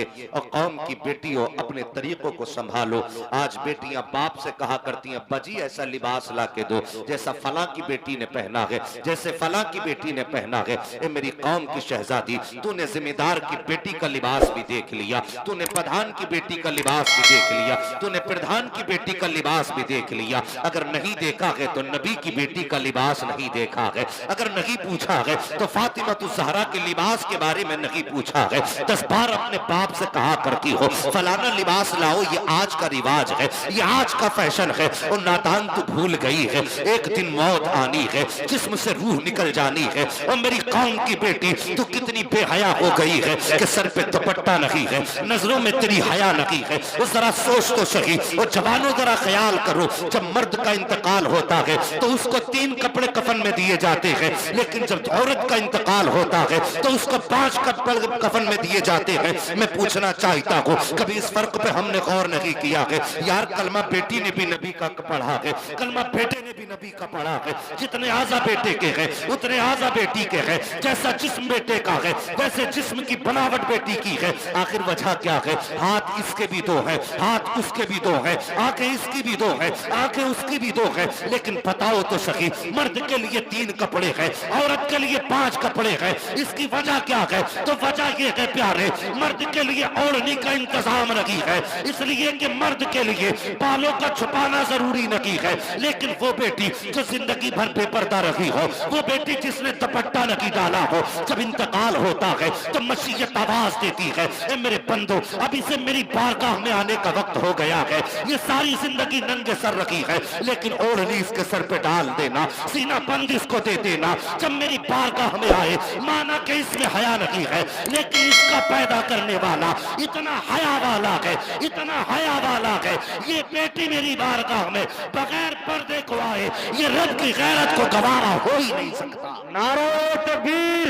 और कौम की बेटियों अपने तरीकों को संभालो। आज बेटियां बाप से कहा करती हैं, बजी ऐसा लिबास ला के दो जैसा फला की बेटी ने पहना है, जैसे फला की बेटी ने पहना है। ए मेरी कौम की शहजादी, तूने जिम्मेदार की बेटी का लिबास भी देख लिया, तूने प्रधान की बेटी का लिबास भी देख लिया, तूने प्रधान की बेटी का लिबास भी देख लिया। अगर नहीं देखा है तो नबी की बेटी का लिबास नहीं देखा है, अगर नहीं पूछा है तो फातिमा तु ज़हरा के लिबास के बारे में नहीं पूछा है। 10 बार अपने बाप से कहा करती हो फलाना लिबास लाओ, ये आज का रिवाज है, ये आज का फैशन है। और नादान तू भूल गई है एक दिन मौत आनी है, जिस्म से रूह निकल जानी है। और मेरी कौम की बेटी तू कितनी बेहया हो गई है कि सर पे दुपट्टा नहीं है, नजरों में तेरी हया नहीं है। वो जरा सोच तो सही। और जवानों जरा ख्याल करो, जब मर्द का इंतकाल होता है तो उसको 3 कपड़े कफन में दिए जाते हैं, लेकिन जब औरत का इंतकाल होता है तो उसको 5 कपड़े कफन में दिए जाते हैं। मैं पूछना चाहता हूँ, कभी इस फर्क पे हमने गौर नहीं किया है? यार कलमा बेटी ने भी नबी का पढ़ा है, कलमा बेटे ने भी नबी का पढ़ा है। जितने आजा बेटे के हैं उतने आजा बेटी के हैं। जैसा जिस्म बेटे का है वैसे जिस्म की बनावट बेटी की है। आखिर वजह क्या है? हाथ इसके भी 2 है, हाथ उसके भी 2 है, आंखें इसकी भी 2 है, आंखें उसकी भी 2 है। लेकिन बताओ तो सही, मर्द के लिए 3 कपड़े हैं, औरत के लिए 5 कपड़े हैं। इसकी वजह क्या है? तो वजह ये है प्यारे, मर्द के लिए ओढ़नी का इंतजाम नहीं है, इसलिए कि मर्द के लिए बालों का छुपाना जरूरी नहीं है। लेकिन वो बेटी जो जिंदगी भर बेपर्दा रही हो, वो बेटी जिसने दुपट्टा नहीं डाला हो, जब इंतकाल होता है तो मशीयत आवाज देती है, ए मेरे बंदो अभी से मेरी बारगाह में आने का वक्त हो गया है। ये सारी जिंदगी नंगे सर रखी है, लेकिन ओढ़नी इसके सर पे डाल देना, सीना बंद इसको दे देना। जब मेरी बारगाह में आए, माना कि इसमें हया नहीं है, लेकिन इसका पैदा करने वाला इतना हया वाला है, इतना हया वाला है। ये बेटी मेरी बारगाह में बगैर पर्दे को आए, ये रब की गैरत को गवारा हो ही नहीं सकता। नारे तकबीर,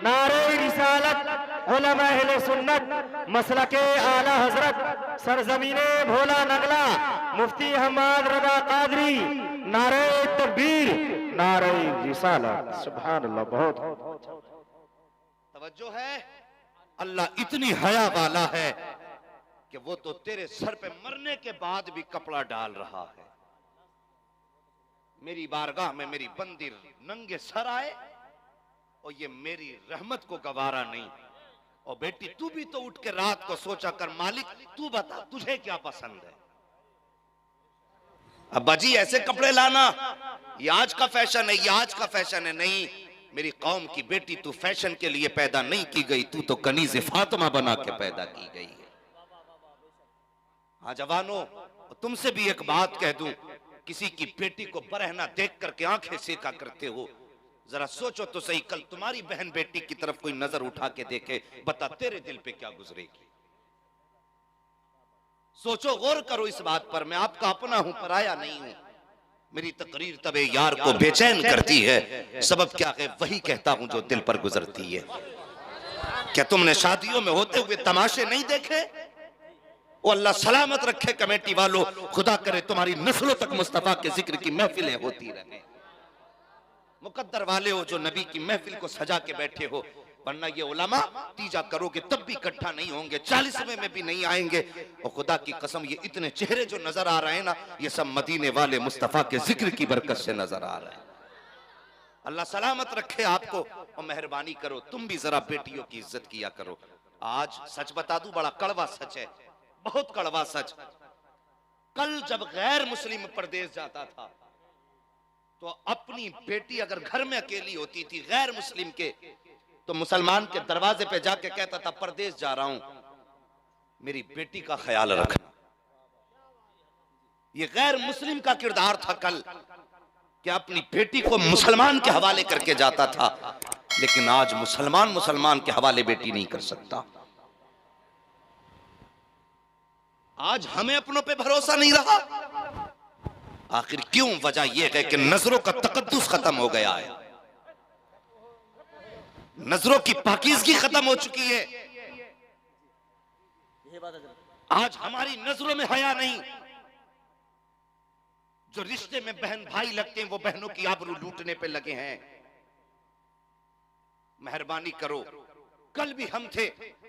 नारे रिसालत, उलमा अहले सुन्नत, मसलके आला हजरत, सरजमीने भोला नगला, मुफ्ती हम्माद रजा कादरी, नारे तकबीर, नारे रिसालत। सुभान अल्लाह। बहुत तवज्जो है। अल्लाह इतनी हया वाला है कि वो तो तेरे सर पे मरने के बाद भी कपड़ा डाल रहा है। मेरी बारगाह में मेरी बंदी नंगे सर आए और ये मेरी रहमत को गवारा नहीं। और बेटी तू भी तो उठ के रात को सोचा कर, मालिक तू बता तुझे क्या पसंद है। अब्बा जी ऐसे कपड़े लाना, ये आज का फैशन है, ये आज का फैशन है। नहीं मेरी कौम की बेटी, तू फैशन के लिए पैदा नहीं की गई, तू तो कनीज़े फातिमा बना के पैदा की गई है। हाँ जवानों, तुमसे भी एक बात कह दूं, किसी की बेटी को बरहना देख करके आंखें सेका करते हो। जरा सोचो तो सही, कल तुम्हारी बहन बेटी की तरफ कोई नजर उठा के देखे, बता तेरे दिल पे क्या गुजरेगी। सोचो, गौर करो इस बात पर। मैं आपका अपना हूं, पराया नहीं हूं। मेरी तकरीर तबे यार को बेचैन करती है, सबब क्या है वही कहता हूं जो दिल पर गुजरती है। क्या तुमने शादियों में होते हुए तमाशे नहीं देखे? वो अल्लाह सलामत रखे कमेटी वालों, खुदा करे तुम्हारी नस्लों तक मुस्तफा के जिक्र की महफिलें होती रहे। मुकद्दर वाले हो जो नबी की महफिल को सजा के बैठे हो, वरना ये उलमा तीजा करोगे तब भी इकट्ठा नहीं होंगे, 40वें में भी नहीं आएंगे। और खुदा की कसम ये इतने चेहरे जो नजर आ रहे हैं ना, ये सब मदीने वाले मुस्तफा के जिक्र की बरकत से नजर आ रहे हैं। अल्लाह सलामत रखे आपको। और मेहरबानी करो तुम भी जरा बेटियों की इज्जत किया करो। आज सच बता दूं, बड़ा कड़वा सच है, बहुत कड़वा सच। कल जब गैर मुस्लिम परदेश जाता था तो अपनी बेटी अगर घर में अकेली होती थी गैर मुस्लिम के, तो मुसलमान के दरवाजे पे जाके कहता था परदेश जा रहा हूं, मेरी बेटी का ख्याल रखना। ये गैर मुस्लिम का किरदार था कल, कि अपनी बेटी को मुसलमान के हवाले करके जाता था। लेकिन आज मुसलमान के हवाले बेटी नहीं कर सकता। आज हमें अपनों पे भरोसा नहीं रहा। आखिर क्यों? वजह यह है कि नजरों का तकद्दुस खत्म हो गया है, नजरों की पाकीज़गी खत्म हो चुकी है। आज हमारी नजरों में हया नहीं। जो रिश्ते में बहन भाई लगते हैं वो बहनों की आबरू लूटने पे लगे हैं। मेहरबानी करो, कल भी हम थे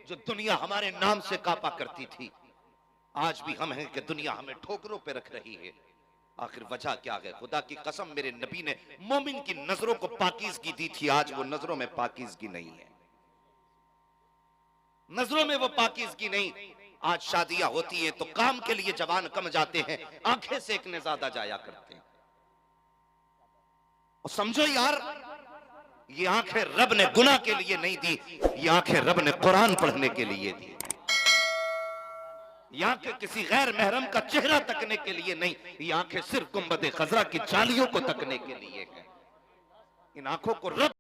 जो दुनिया हमारे नाम से कांपा करती थी, आज भी हम हैं कि दुनिया हमें ठोकरों पे रख रही है। आखिर वजह क्या है? खुदा की कसम, मेरे नबी ने मोमिन की नजरों को पाकीज़गी दी थी, आज वो नजरों में पाकीज़गी नहीं है, नजरों में वो पाकीज़गी नहीं। आज शादियां होती हैं तो काम के लिए जवान कम जाते हैं, आंखें सेकने ज्यादा जाया करते हैं। और समझो यार, ये आंखें रब ने गुनाह के लिए नहीं दी, ये आंखें रब ने कुरान पढ़ने के लिए दी। ये आंखें किसी गैर महरम का चेहरा तकने के लिए नहीं, ये आंखें सिर्फ गुंबद खजरा की जालियों को तकने के लिए है। इन आंखों को रब